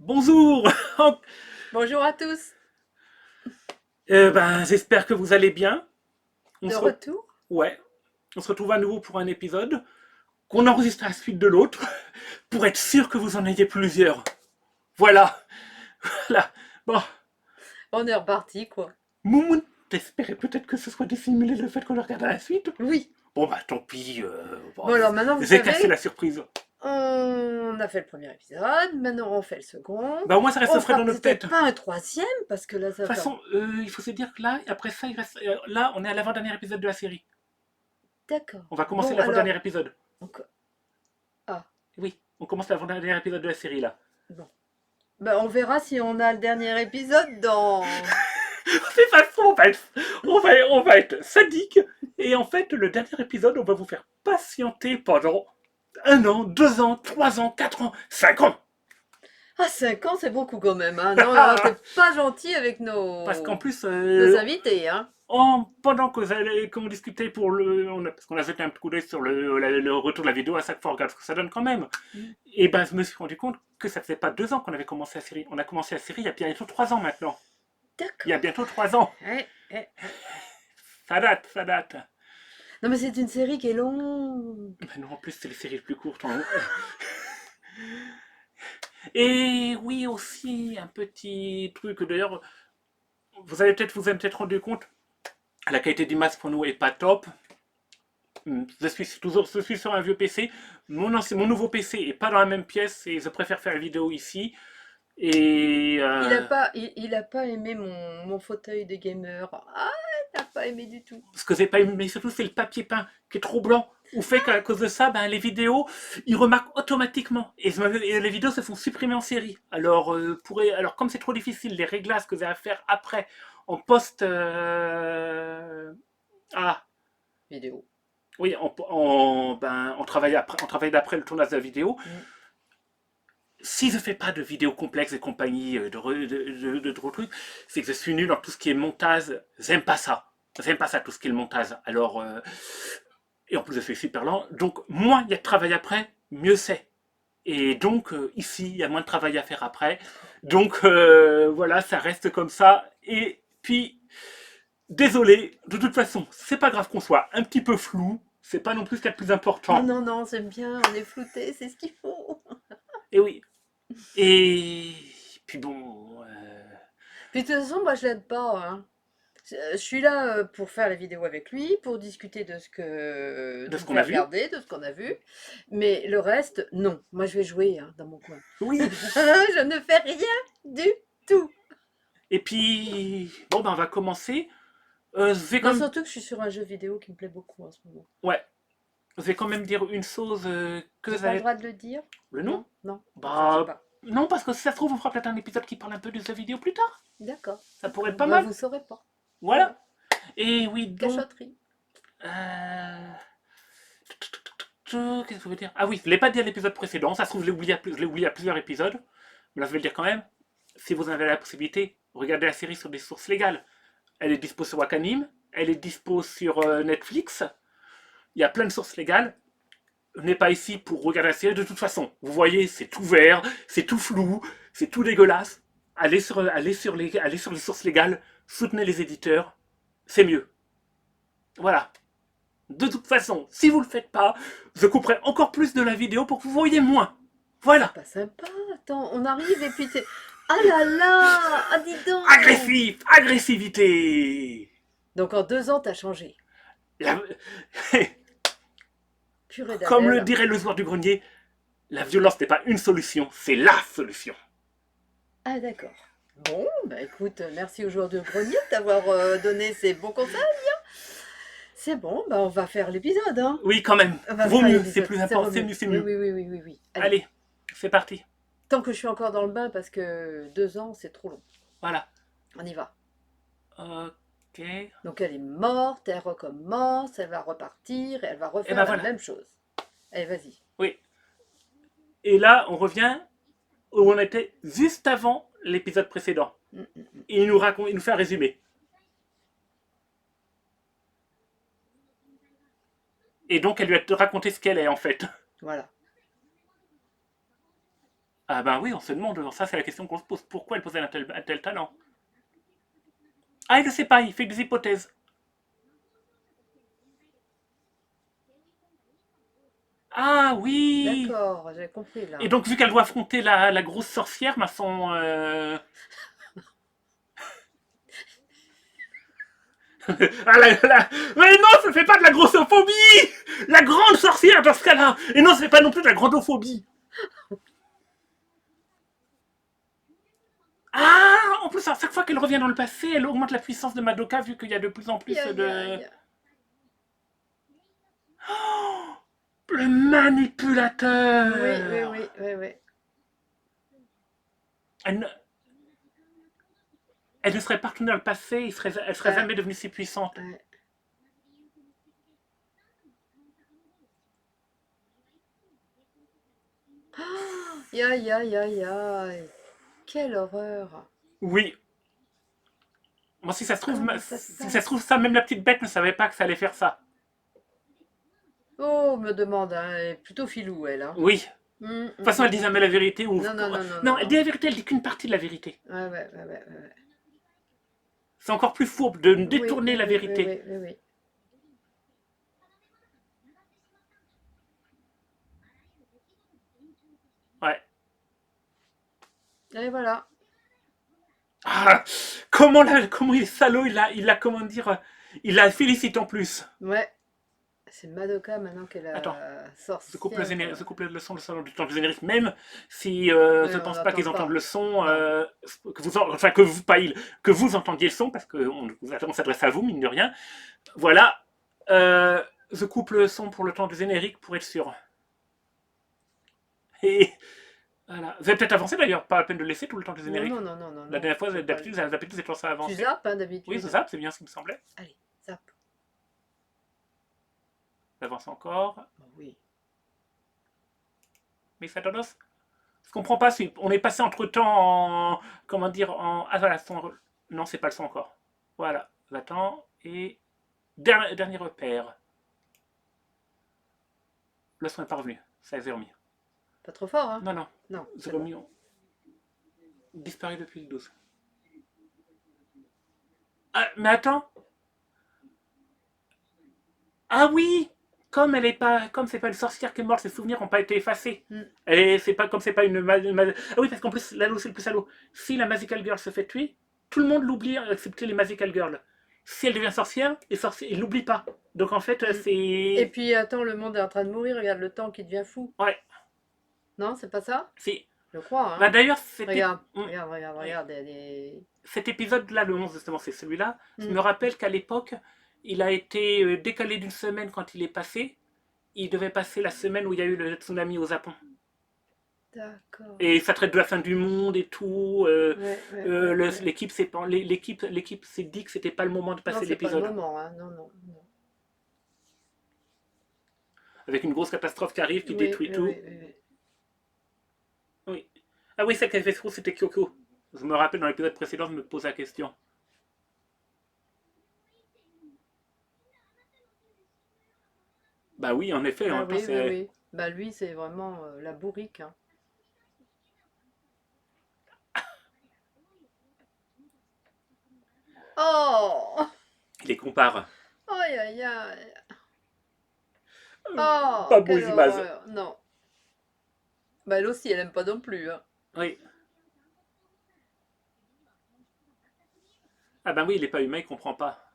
Bonjour. Bonjour à tous, J'espère que vous allez bien. On de se, re- retour. ouais, on se retrouve à nouveau pour un épisode qu'on enregistre à la suite de l'autre pour être sûr que vous en ayez plusieurs. Voilà, voilà. Bon, On est reparti, quoi. Moumoun, t'espérais peut-être que ce soit dissimulé le fait qu'on le regarde à la suite. Oui. Bon bah tant pis. Bon, alors maintenant, vous J'ai cassé savez, la surprise. on a fait le premier épisode, maintenant on fait le second. Bah au moins ça reste On frais dans fera notre peut-être tête. De pas un troisième, parce que là, ça toute va faire... façon, il faut se dire que là, après ça, il reste. Là, on est à l'avant-dernier épisode de la série. D'accord. On va commencer Bon, l'avant-dernier alors... épisode. Ah, Oui, on commence l'avant-dernier épisode de la série là. bon. Ben, on verra si on a le dernier épisode dans... De toute façon, on va être sadique. Et en fait, le dernier épisode, on va vous faire patienter pendant 1 an, 2 ans, 3 ans, 4 ans, 5 ans. Ah, 5 ans, c'est beaucoup quand même, hein. Non, non, t'es pas gentil avec Parce qu'en plus, nos invités, hein. pendant qu'on discutait parce qu'on a jeté un petit coup d'œil sur le retour de la vidéo, à chaque fois on regarde ce que ça donne quand même. Mm. Et ben, je me suis rendu compte que ça faisait pas 2 ans qu'on avait commencé la série. On a commencé la série il y a bientôt 3 ans maintenant. Il y a D'accord. bientôt 3 ans. Ça date, ça date. Non, mais c'est une série qui est longue. Ben non, en plus, c'est les séries les plus courtes. Et oui, aussi, un petit truc. D'ailleurs, vous avez peut-être vous êtes peut-être rendu compte, la qualité d'image pour nous est pas top. Je suis sur un vieux PC. Mon nouveau PC est pas dans la même pièce et je préfère faire la vidéo ici. Et Il a pas aimé mon fauteuil de gamer. Ah, il n'a pas aimé du tout. ce que j'ai pas aimé, mais surtout, c'est le papier peint qui est trop blanc. Ou fait qu'à cause de ça, ben, les vidéos, ils remarquent automatiquement. Et les vidéos se font supprimer en série. Alors comme c'est trop difficile, les réglages que j'ai à faire après, en post. Ah, Vidéo. oui, on travaille d'après le tournage de la vidéo. Mm. Si je fais pas de vidéos complexes et compagnie, de gros trucs, c'est que je suis nul dans tout ce qui est montage. J'aime pas ça. J'aime pas ça, tout ce qui est le montage. Et en plus, je suis super lent. Donc, moins il y a de travail après, mieux c'est. Et donc, ici, il y a moins de travail à faire après. Donc, voilà, ça reste comme ça. Et puis, désolé, de toute façon, c'est pas grave qu'on soit un petit peu flou. C'est pas non plus ce qu'il y a de plus Non, important. non, non, j'aime bien, on est flouté, c'est ce qu'il faut. Et oui. Et puis bon. Puis de toute façon, moi, je l'aide pas, hein. Je suis là pour faire la vidéo avec lui, pour discuter De de ce me qu'on a faire vu. regarder, de ce qu'on a vu. Mais le reste, non. Moi, je vais jouer hein, dans mon coin. Oui. Je ne fais rien du tout. Et puis, bon, ben, on va commencer. Je vais Non, quand même. surtout que je suis sur un jeu vidéo qui me plaît beaucoup en ce moment. Ouais. Je vais quand même dire une chose que J'ai vous pas le allez. droit de le dire? Le nom. Non, non, je ne sais Bah. pas. Non, parce que si ça se trouve, on fera peut-être un épisode qui parle un peu de jeux vidéo plus tard. D'accord, Ça pourrait être d'accord. pas Bah, mal. vous saurez pas. Voilà. Voilà. Et oui, donc. Cachotterie. euh, Qu'est-ce que je veux dire? Ah oui, je ne l'ai pas dit à l'épisode précédent. Ça se trouve, je l'ai oublié à plusieurs épisodes. Mais là, je vais le dire quand même. Si vous en avez la possibilité, regardez la série sur des sources légales. Elle est dispo sur Wakanim. Elle est dispo sur Netflix. Il y a plein de sources légales. On n'est pas ici pour regarder la série de toute façon. Vous voyez, c'est tout vert, c'est tout flou, c'est tout dégueulasse. Allez sur les sources légales, soutenez les éditeurs, c'est mieux. Voilà. De toute façon, si vous le faites pas, je couperai encore plus de la vidéo pour que vous voyez moins. C'est Voilà. pas sympa. Attends, on arrive et puis t'es... Ah là là! Ah dis donc! Agressif, agressivité. Donc en 2 ans, t'as changé. La- Purée Comme le d'Adèle. dirait le joueur du grenier, la violence n'est pas une solution, c'est la solution. Ah d'accord. Bon, bah écoute, merci au joueur de grenier de t'avoir donné ces bons conseils. C'est bon, bah on va faire l'épisode, hein. Oui, quand même. On va Vaut faire mieux, c'est l'épisode, plus ça vaut important, mieux. c'est Oui, mieux. oui, oui, oui, oui, oui. Allez, Allez, c'est parti. tant que je suis encore dans le bain parce que 2 ans, c'est trop long. Voilà. On y va. Ok. Donc elle est morte, elle recommence, elle va repartir, et elle va Et refaire ben la voilà. même chose. Allez, vas-y. Oui. Et là, on revient où on était juste avant l'épisode précédent. Mm, mm, mm. Et il nous fait un résumé. Et donc, elle lui a raconté ce qu'elle est en fait. Voilà. Ah ben oui, on se demande, ça c'est la question qu'on se pose, pourquoi elle possède un tel talent? Ah, il ne sait pas, il fait des hypothèses. Ah oui. D'accord, j'ai compris Et là. donc vu qu'elle doit affronter la grosse sorcière, bah son... ah mais non, ça fait pas de la grossophobie. La grande sorcière dans ce cas-là. Et non, c'est pas non plus de la grandophobie. Ah, en plus, à chaque fois qu'elle revient dans le passé, elle augmente la puissance de Madoka vu qu'il y a de plus en Aïe, plus aïe, de... aïe. Oh, le Oui, oui, manipulateur. oui, oui, oui. Elle ne, elle ne serait pas retournée dans le passé, elle serait Ouais, jamais devenue si puissante. ouais. Aïe, aïe, aïe, aïe, aïe. Quelle horreur. Oui. Moi, Comment ça se si ça se trouve, passe? ça, même la petite bête ne savait pas que ça allait faire ça. Oh, me demande, hein, elle est plutôt filou, elle, hein. Oui. De toute façon, elle dit jamais la vérité. Ou... Non, non, non, non, non, Non, elle dit non. la vérité, elle dit qu'une partie de la vérité. Ouais, ouais, ouais, ouais, ouais. C'est encore plus fourbe de Oui, détourner oui, la oui, oui, vérité. oui, oui, oui. Ouais. Et voilà. Ah, comment il est salaud, comment dire, il la félicite en plus. Ouais. C'est Madoka maintenant qu'elle Attends, a sorcière. je coupe le son, le salon du temps du générique, même si Ouais, je on pense pas n'entend qu'ils entendent pas. le son, Non. enfin que vous entendiez le son, parce on s'adresse à vous, mine de rien. Voilà, je coupe le son pour le temps du générique pour être sûr. Et voilà. Vous avez peut-être avancé d'ailleurs, pas la peine de laisser tout le temps du Non, générique. non, non, non, non, La non. dernière fois, Faut pas. d'habitude, vous êtes lancé à Tu avancer. zappes, hein, Oui, c'est d'habitude. ça, c'est bien ce qui me semblait. Allez, zappe. J'avance encore. Oh, oui. Mais ça donne. Je comprends pas si on est passé entre temps en. Comment dire en. Ah voilà, son. Non, c'est pas le son encore. Voilà, j'attends. Et. Dernier repère. Le son est pas revenu. Ça s'est remis. Pas trop fort, hein? Non, non. Non, C'est c'est bon. remis. Disparu depuis le 12. Ah, mais attends. Ah oui. Comme c'est pas une sorcière qui est morte, ses souvenirs n'ont pas été effacés. Hmm. Et c'est pas comme c'est pas Ah oui, parce qu'en plus, là c'est le plus salaud. Si la Magical Girl se fait tuer, tout le monde l'oublie, excepté les Magical Girls. Si elle devient sorcière, il l'oublie pas. Donc en fait, Hmm. Et c'est. puis, attends, le monde est en train de mourir. Regarde le temps qui devient fou. Ouais, Non, c'est pas ça? c'est. Je crois, Bah hein? d'ailleurs, Regarde, regarde, regarde, oui. regarde. Elle est... Cet épisode-là, le 11 justement, c'est celui-là. Je Hmm. me rappelle qu'à l'époque, il a été décalé d'une semaine quand il est passé. Il devait passer la semaine où il y a eu le tsunami au Japon. D'accord. Et ça traite de la fin du monde et tout. Ouais, ouais, ouais, ouais. L'équipe s'est dit que c'était pas le moment de Non, passer c'est pas le l'épisode. moment, hein? Non, non, non. Avec une grosse catastrophe qui arrive, qui Oui, détruit oui, tout. oui, oui, oui. Oui. Ah oui, celle qui avait fait c'était Kyoko. Je me rappelle dans l'épisode précédent, je me pose la question. Bah oui, en effet, en Ah même temps, oui, oui, c'est. oui. Bah lui, c'est vraiment la bourrique, hein. Oh! Il les compare. Aïe, aïe, aïe. Oh, Pas beau, quelle Zimaz. horreur. Non. Bah elle aussi, elle aime pas non plus, hein. Oui. Ah bah oui, il est pas humain, il comprend pas.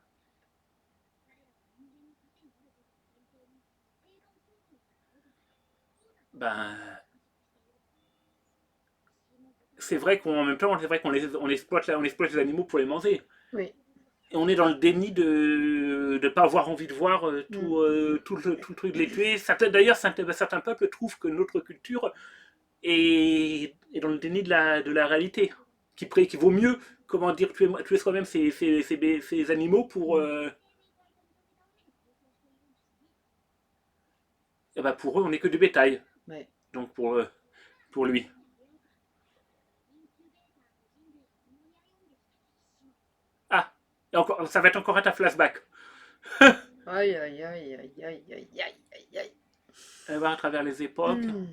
Ben. C'est vrai qu'en même temps, c'est vrai on exploite les animaux pour les manger. Oui. Et on est dans le déni de ne pas avoir envie de voir Mm. tout le truc de les tuer. D'ailleurs, certains peuples trouvent que notre culture est dans le déni de la réalité. Qui vaut mieux, comment dire, tuer soi-même ces animaux pour, Mm. eh ben, pour eux, on n'est que du bétail. Ouais. Donc pour lui. Ah, et encore, ça va être encore un flashback. Aïe, aïe, aïe, aïe, aïe, aïe, aïe, aïe, aïe. Elle va à travers les époques. Hmm.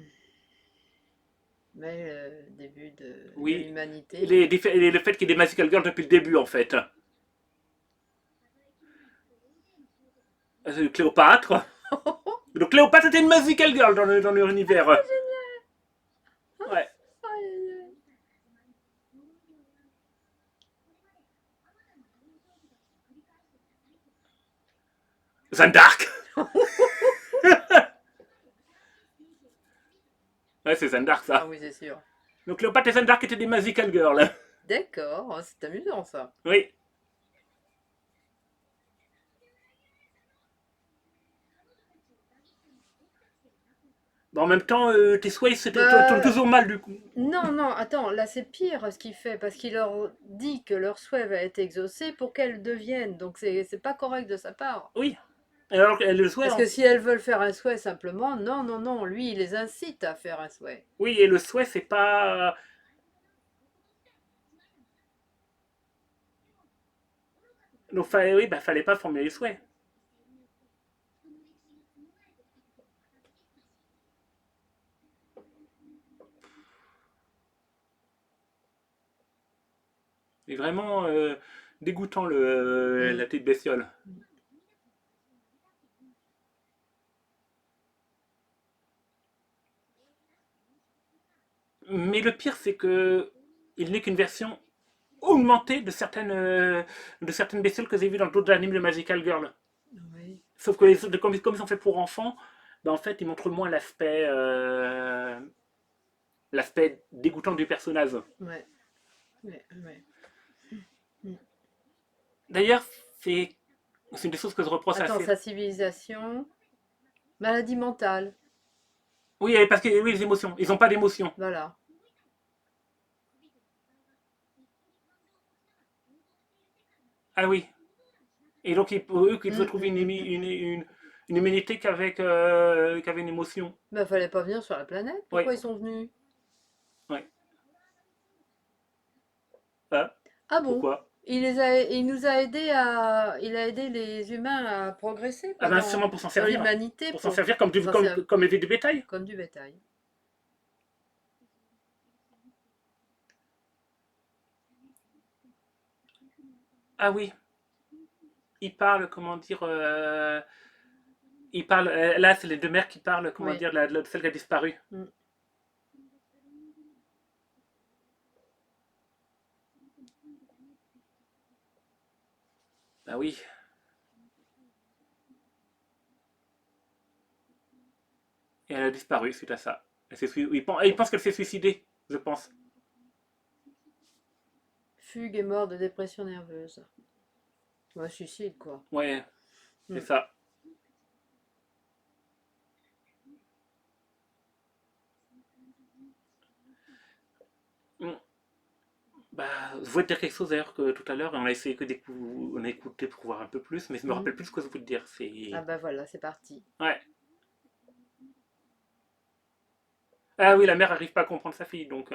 Mais le début de Oui. l'humanité. Et le fait qu'il y ait des Magical Girls depuis le début, en fait. Cléopâtre. Donc Cléopâtre était une Magical Girl dans leur univers. Ouais. Aïe, aïe, aïe. Jeanne d'Arc. Ouais, c'est Jeanne d'Arc, Ah ça. oui, c'est sûr. Donc Cléopâtre et Jeanne d'Arc étaient des Magical Girls. D'accord, oh, c'est amusant ça. Oui. Bon, en même temps, tes souhaits tournent Bah, toujours mal, du coup. non, non, attends, là c'est pire ce qu'il fait, parce qu'il leur dit que leur souhait va être exaucé pour qu'elles deviennent, donc c'est pas correct de sa part. Oui. Alors, le souhait, Parce que si elles veulent faire un souhait simplement, non, non, non, lui il les incite à faire un souhait. oui, et le souhait, c'est pas. Donc, oui, bah, fallait pas formuler le souhait. C'est vraiment dégoûtant, la petite bestiole. Mais le pire, c'est que il n'est qu'une version augmentée de certaines bestioles que j'ai vues dans d'autres animes de Magical Girl. Oui, Sauf que les autres, comme ils sont faits pour enfants, bah, en fait, ils montrent moins l'aspect dégoûtant du personnage. ouais, ouais, ouais. Mm. D'ailleurs, c'est une des choses que je reproche Attends, assez. sa civilisation, maladie mentale, Oui, parce que oui, les émotions. Ils n'ont pas d'émotions. voilà. Ah oui. Et donc, pour eux, qu'ils se Mm, trouvent mm, mm, mm. une immunité qu'avec une émotion. Bah fallait pas venir sur la planète, Oui, pourquoi ils sont venus? oui. Ah, Ah bon? pourquoi? Il nous a aidé il a aidé les humains à progresser, Ah quoi, ben, sûrement pour s'en dans servir. l'humanité Pour s'en servir comme, pour s'en comme, servir comme élever du bétail. comme du bétail. Ah oui. Il parle, comment dire. Il parle. Là, c'est les deux mères qui parlent, comment Oui. dire, celle qui a disparu. Mm. Ah oui. Et elle a disparu suite à ça. Il pense qu'elle s'est suicidée, je pense. Fugue est mort de dépression nerveuse. Ouais, suicide, quoi. Ouais, c'est Mm. ça. Mm. Bah, je voulais te dire quelque chose d'ailleurs que tout à l'heure, on a essayé on a écouté pour voir un peu plus, mais je me Mm. rappelle plus ce que je voulais te dire. Ah C'est. bah voilà, c'est parti. Ouais. Ah oui, la mère arrive pas à comprendre sa fille, donc.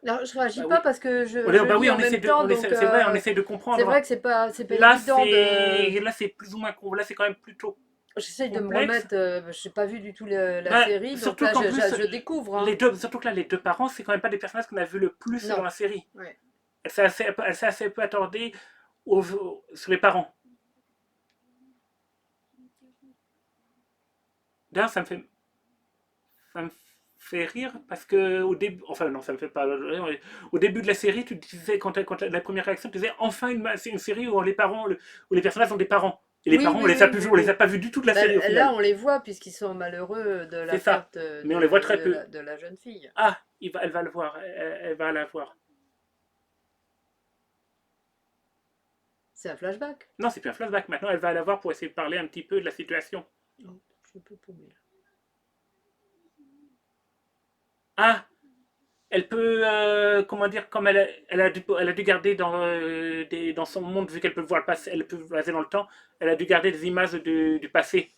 Non, je réagis Bah pas oui. parce que je Bah lis oui, en même temps, donc ouais, on essaie de c'est vrai comprendre. que c'est pas évident de. Là, c'est plus ou moins, là, c'est quand même plutôt J'essaye de me complexe. remettre. Je n'ai pas vu du tout la Bah, série, donc surtout là qu'en plus, je découvre, hein. surtout que là, les deux parents, c'est quand même pas des personnages qu'on a vu le plus dans Non. la série. Ouais. Elle s'est assez peu attardée sur les parents. D'ailleurs, ça me fait rire parce que au début, enfin non, ça me fait pas rire. Au début de la série, tu disais la première réaction, tu disais enfin c'est une série où les parents, où les personnages ont des parents. Et les Oui, parents, oui, oui, oui, on les a oui. pas vus du tout de la Bah, série au là, final. on les voit puisqu'ils sont malheureux de C'est la ça. perte Mais on les voit très peu. de la jeune fille. Ah, elle va le voir. Elle va la voir. C'est un flashback. Non, c'est plus un flashback. Maintenant, elle va la voir pour essayer de parler un petit peu de la situation. Oh, je suis un peu paumée là. Ah, elle peut, comment dire, comme elle a dû garder dans son monde, vu qu'elle peut voir le passé, elle peut voyager dans le temps, elle a dû garder des images du passé.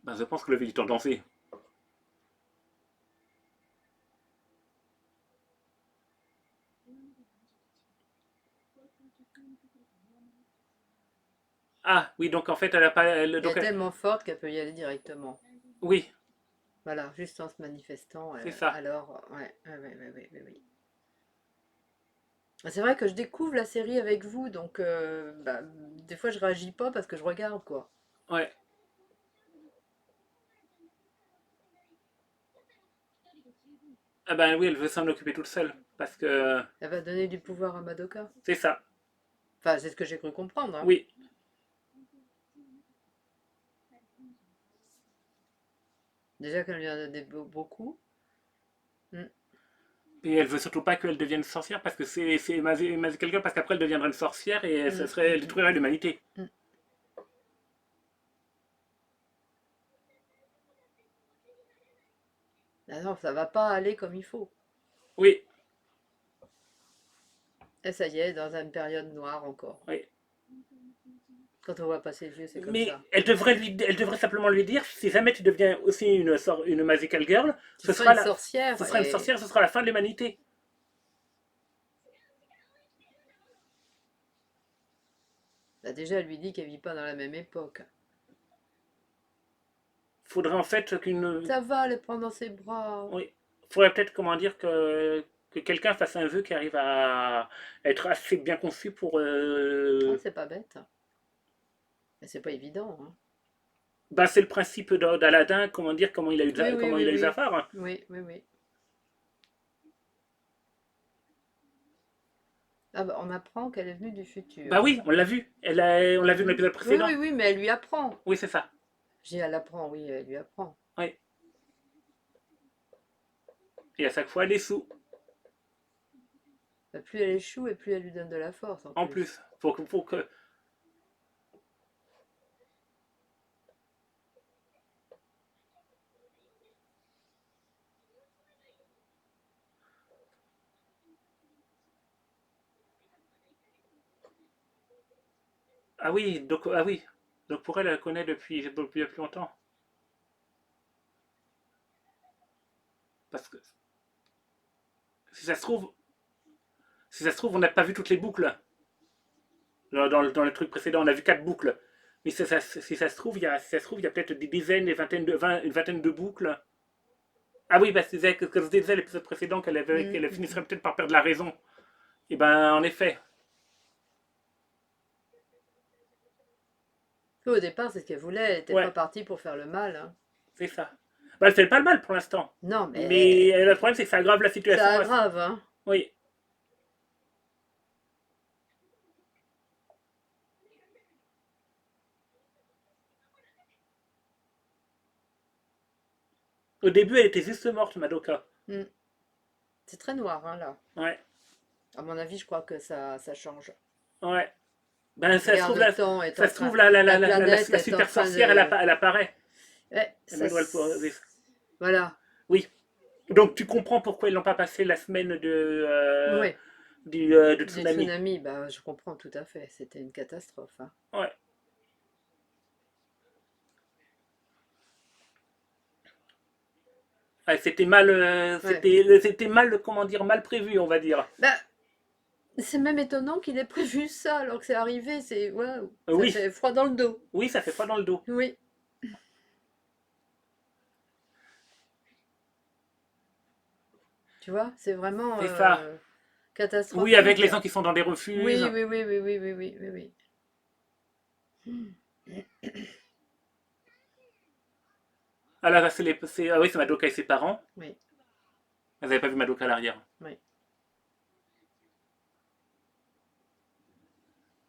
Ben, je pense que le visiteur dansé. Ah, oui, donc en fait, elle a pas. Elle est tellement forte qu'elle peut y aller directement. Oui, Voilà, juste en se manifestant. c'est ça. Alors, ouais, oui. C'est vrai que je découvre la série avec vous, donc bah, des fois je réagis pas parce que je regarde, quoi. Ouais. Ah ben oui, elle veut s'en occuper toute seule. Parce que Elle va donner du pouvoir à Madoka. c'est ça. Enfin, c'est ce que j'ai cru comprendre, hein. Oui. Déjà qu'elle lui en a donné beaucoup. Hmm. Et elle veut surtout pas qu'elle devienne sorcière parce que c'est émaser quelqu'un parce qu'après elle deviendrait une sorcière et ça serait, elle détruirait l'humanité. Hmm. Ah non, ça va pas aller comme il faut. Oui, Et ça y est, dans une période noire encore. oui. Quand on voit passer le vieux, c'est comme Mais ça. elle devrait simplement lui dire si jamais tu deviens aussi une magical girl, Tu ce seras sera une sorcière ce sera une et sorcière, ce sera la fin de l'humanité. bah, déjà, elle lui dit qu'elle vit pas dans la même époque. Faudrait en fait qu'une. Ça va, les prendre dans ses bras. Oui. Faudrait peut-être comment dire que quelqu'un fasse un vœu qui arrive à être assez bien conçu pour. Ah, c'est pas bête. Mais c'est pas évident, hein. Bah, c'est le principe d'Aladin, comment dire, Oui, oui, comment oui, il a eu oui. Zafar. Oui. Ah bah, on apprend qu'elle est venue du Bah futur. oui, on l'a vu. On l'a vu dans l'épisode précédent. Oui, mais elle lui apprend. Oui, c'est ça. J'ai elle apprend, oui, elle lui apprend. Oui. Et à chaque fois, elle est sous. Bah, plus elle échoue et plus elle lui donne de la force en En plus. plus. Faut que. Ah oui, donc, ah oui. Donc pour elle, elle connaît depuis longtemps. Parce que si ça se trouve, si ça se trouve, on n'a pas vu toutes les boucles. Dans le truc précédent, on a vu 4 boucles. Mais si ça se trouve, si ça se trouve, il y a peut-être des dizaines, une vingtaine de boucles. Ah oui, parce que je disais l'épisode précédent qu'elle finirait Mm. peut-être par perdre la raison. Et ben, en effet, Au départ, c'est ce qu'elle voulait. Elle n'était pas ouais, partie pour faire le mal, hein. c'est ça. Bah, elle fait pas le mal pour l'instant. Non, Mais mais le problème, c'est que ça aggrave la ça situation. aggrave, hein. Oui. Au début, elle était juste morte, Madoka. Mm. C'est très noir, hein, là. Ouais, À mon avis, je crois que ça change. ouais. Ben, ça se Regarde, trouve, le temps est ça en se train. trouve La planète la est en super train sorcière, de. elle apparaît. Ouais, Voilà. Oui. Donc, tu comprends pourquoi ils n'ont pas passé la semaine Ouais. de Des tsunami. tsunamis, bah, je comprends tout à fait. C'était une catastrophe, hein. Ouais. Ouais, Ouais. c'était mal, comment dire, mal prévu, on va dire. Bah, c'est même étonnant qu'il ait prévu ça alors que c'est arrivé. C'est waouh, ça Oui, fait froid dans le dos. oui, ça fait froid dans le dos. Oui. Tu vois, c'est vraiment C'est ça. Oui, avec catastrophique. les gens qui sont dans des refuges. Oui. Ah là, ah oui, c'est Madoka et ses parents. Oui, Vous n'avez pas vu Madoka à l'arrière. oui.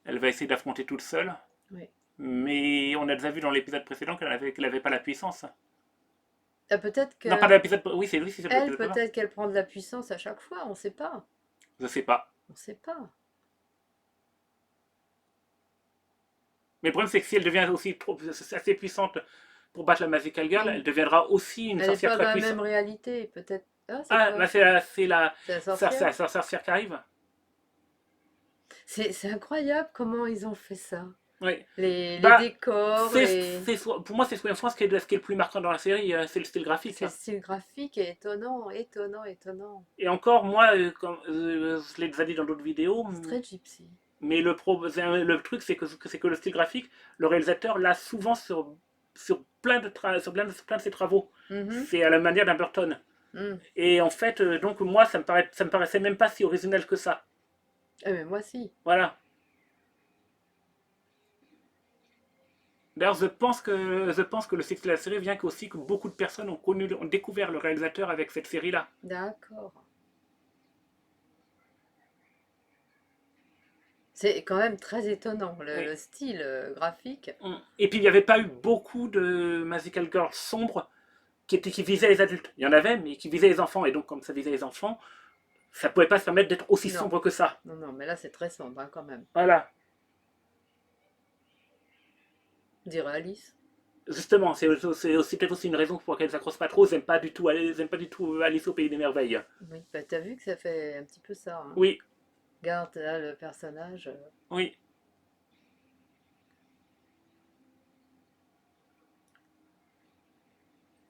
Elle va essayer d'affronter toute seule. Oui. Mais on a déjà vu dans l'épisode précédent qu'elle avait pas la puissance. Peut-être Non, pas que dans l'épisode. Oui, c'est elle, l'épisode précédent. peut-être qu'elle prend de la puissance à chaque fois. On ne sait pas. Je sais pas. On ne sait pas. Mais le problème, c'est que si elle devient aussi assez puissante pour battre la Magical Girl, Oui. elle deviendra aussi une Elle n'est sorcière pas dans très la puissante. même réalité. Peut-être. Ah, c'est Ah, là, quoi? C'est la c'est sorcière? la sorcière qui arrive. C'est incroyable comment ils ont fait ça. Oui. Les Bah, décors, pour moi, c'est ce qui est le plus marquant dans la série, c'est le style graphique. c'est le style graphique est étonnant. Et encore, moi, comme je l'ai déjà dit dans d'autres vidéos, C'est très gypsy. Mais le truc, c'est que le style graphique, le réalisateur l'a souvent sur plein de ses travaux. Mhm. C'est à la manière d'un Burton. Mm. Et en fait, donc moi, ça me paraissait même pas si original que ça. Eh mais moi si. Voilà. D'ailleurs, je pense que le succès de la série vient aussi que beaucoup de personnes ont découvert le réalisateur avec cette série-là. D'accord. C'est quand même très étonnant, Oui. le style graphique. Et puis il n'y avait pas eu beaucoup de Magical Girls sombres qui visaient les adultes. Il y en avait, mais qui visaient les enfants. Et donc, comme ça visait les enfants, ça pouvait pas se permettre d'être aussi Non, sombre que ça. non, non, mais là c'est très sombre hein, quand même. Voilà. On dirait Alice. Justement, c'est aussi peut-être aussi une raison pour laquelle ils s'accrochent pas trop. Ils aiment pas du tout Alice au pays des merveilles. Oui, bah, t'as vu que ça fait un petit peu ça. Hein. Oui, Regarde là le personnage. oui.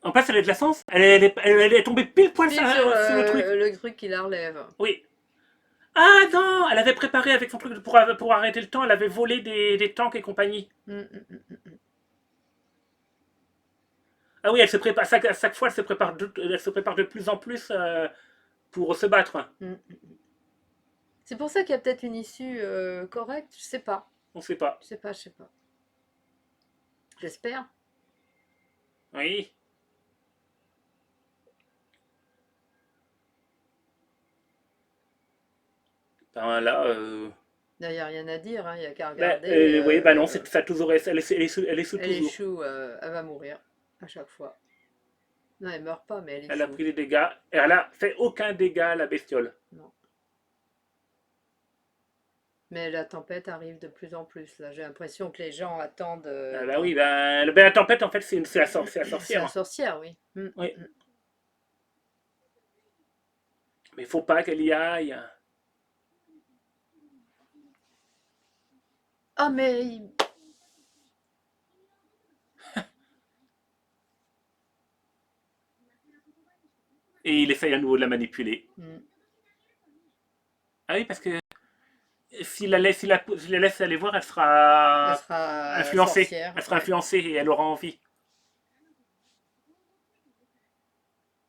En plus, elle a de la chance. Elle est tombée pile poil Pile sur sur le truc. le truc qui la relève. Oui. Ah non, elle avait préparé avec son truc pour arrêter le temps. Elle avait volé des tanks et compagnie. Ah oui, elle se prépare. À chaque fois, elle se prépare de plus en plus pour se battre. Mm, mm. C'est pour ça qu'il y a peut-être une issue correcte. Je sais pas. On sait pas. Je sais pas, je sais pas. J'espère. Oui. Ben là, Il n'y a rien à dire, hein, il n'y a qu'à ben, regarder. oui, ben non, ça toujours, elle est sous Elle toujours. échoue, elle va mourir à chaque fois. Non, elle meurt pas, mais elle Elle a échoue. pris des dégâts. Et elle a fait aucun dégât à la bestiole. Non. Mais la tempête arrive de plus en plus. Là, j'ai l'impression que les gens attendent. Ah bah oui, ben, la tempête, en fait, c'est la C'est la sorcière. sorcière, oui. Oui. Mais il faut pas qu'elle y aille. Ah, mais Et il essaye à nouveau de la manipuler. mm, Ah oui, parce que s'il la laisse aller voir, elle elle sera sera influencée. sorcière. Elle sera Ouais. influencée et elle aura envie.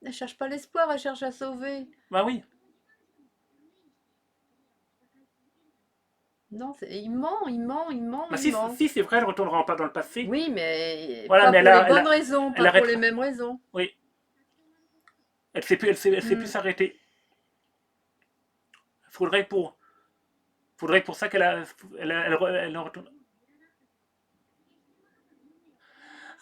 Elle cherche pas l'espoir, elle cherche à sauver. Bah oui. Non, il ment, il ment, il ment, Bah il si, ment. si c'est vrai, elle retournera pas dans le passé. Oui, mais Voilà, pas mais pour les bonnes raisons, elle pas pour les arrêtera. mêmes raisons. Oui. Elle sait plus Mm. s'arrêter. Faudrait pour, faudrait pour ça elle retourne.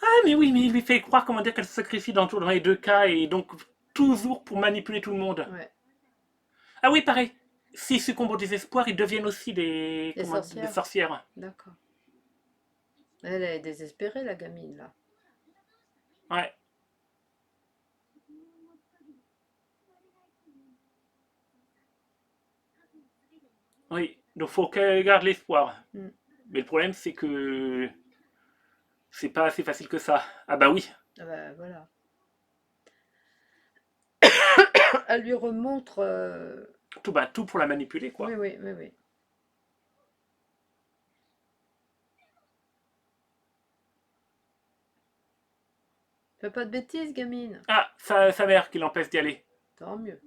Ah mais oui, mais il lui fait croire comment dire qu'elle se sacrifie dans les deux cas et donc toujours pour manipuler tout le monde. Ouais. Ah oui, pareil. S'ils succombent au désespoir, ils deviennent aussi Les des sorcières. sorcières. D'accord. Elle est désespérée, la gamine, là. Ouais. Oui. Donc faut qu'elle garde l'espoir. Mm. Mais le problème, c'est que c'est pas assez facile que ça. Ah bah oui. Ah bah, voilà. Elle lui remontre. Tout pour la manipuler, Oui, quoi. oui, oui, oui. Fais pas de bêtises, gamine. Ah, sa mère qui l'empêche d'y aller. Tant mieux.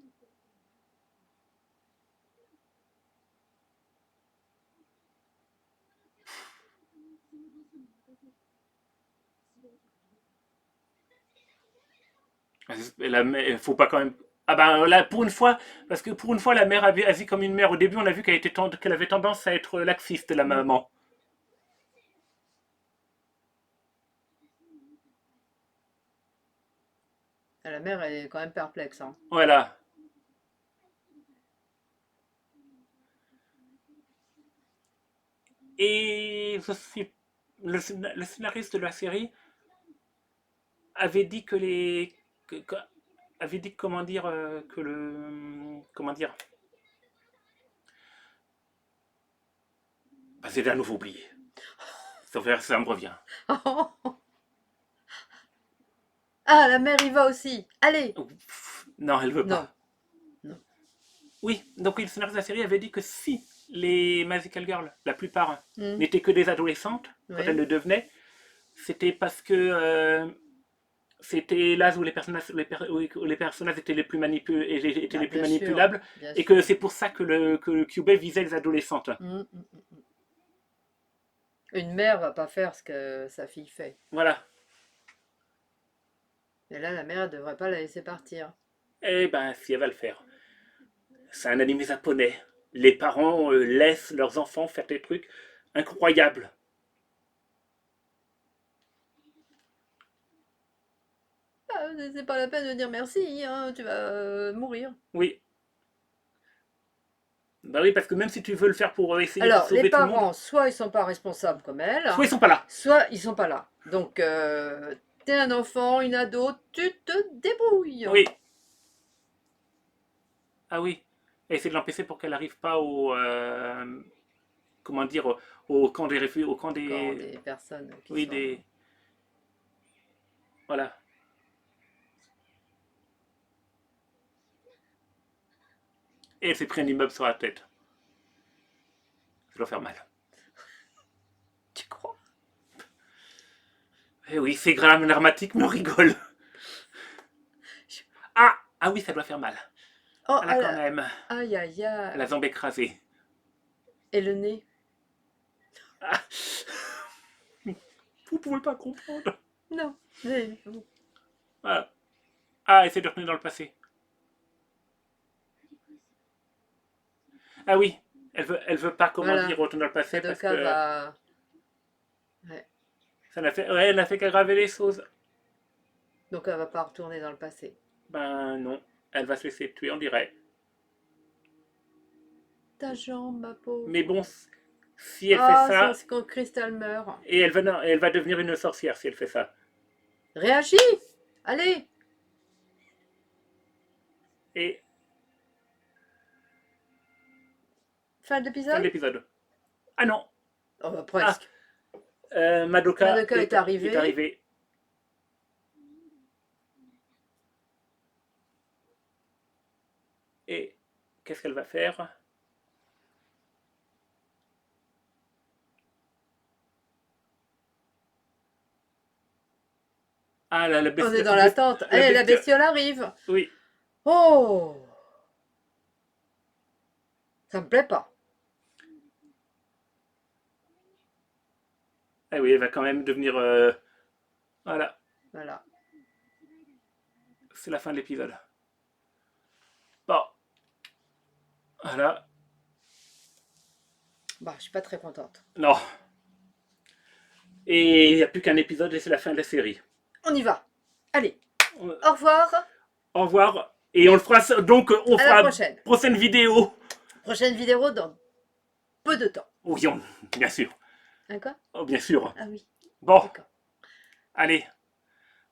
Il faut pas quand même. Ah bah là, pour une fois, parce que pour une fois, la mère avait agi comme une mère. Au début, on a vu qu'elle avait tendance à être laxiste, la Mm. maman. Ah, la mère, elle est quand même perplexe. Hein. Voilà. Et le scénariste de la série avait dit que avait dit comment dire que le comment dire. Bah, c'est à nouveau oublié. Ça me revient. Ah, la mère y va aussi. Allez. Non, elle veut Non, pas. non. Oui, donc le scénariste de la série avait dit que si les Magical Girls, la plupart, Hmm. n'étaient que des adolescentes, quand Oui. elles le devenaient, c'était parce que c'était l'âge où où les personnages étaient les plus, étaient Bah, les plus bien sûr, manipulables, bien et que sûr. c'est pour ça que le QB visait les adolescentes. Mm. Une mère va pas faire ce que sa fille fait. Voilà. Et là, la mère, elle devrait pas la laisser partir. Eh ben, si elle va le faire. C'est un animé japonais. Les parents laissent leurs enfants faire des trucs incroyables. Ah, c'est pas la peine de dire merci, hein, tu vas mourir. Oui. Bah oui, parce que même si tu veux le faire pour essayer de Alors, les sauver tout le monde, parents, soit ils sont pas responsables comme elle, soit hein, ils sont pas là. soit ils sont pas là. Donc, t'es un enfant, une ado, tu te débrouilles. Oui. Ah oui. Et essayer de l'empêcher pour qu'elle n'arrive pas au. Comment dire, au camp des réfugiés, au camp Quand des. des personnes qui Oui, sont... des. Voilà. Et elle s'est pris un immeuble sur la tête. Ça doit faire mal. Tu crois? Eh oui, c'est grave, dramatique, mais on rigole. Ah Ah oui, ça doit faire mal. Oh, Elle a quand même aïe, aïe, la aïe. jambe écrasée. Et le nez? Ah. Vous pouvez pas comprendre. Non. Mais... Voilà. Ah, essaie de retourner dans le passé. Ah oui, elle veut pas, comment Voilà. dire, retourner dans le passé parce Madoka que va... Ouais. ça n'a fait, ouais, elle n'a fait qu'aggraver les choses. Donc elle va pas retourner dans le passé. Ben non, elle va se laisser tuer, on dirait. Ta jambe, ma pauvre. Mais bon, si elle fait Ah, ça, c'est quand Crystal meurt. et elle va devenir une sorcière si elle fait ça. Réagis! Allez! Et Fin de fin de l'épisode? l'épisode. Ah non, Oh, bah, presque. Madoka, Madoka est arrivée. est arrivée. Et qu'est-ce qu'elle va faire? Ah, la On est bestiole. dans l'attente. Allez, la bestiole arrive. Oui. Oh! Ça me plaît pas. Ah oui, elle va quand même devenir. Voilà, Voilà. c'est la fin de l'épisode. Bon, voilà. Bah, je suis pas très contente. Non. Et il n'y a plus qu'un épisode et c'est la fin de la série. On y va. Allez. Au Au revoir. revoir. Et on le fera donc on À la fera prochaine. prochaine vidéo. Prochaine vidéo dans peu de temps. Oui, bien sûr. D'accord? Oh, bien sûr. Ah oui. Bon, D'accord. allez.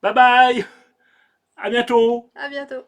Bye bye. À bientôt. À bientôt.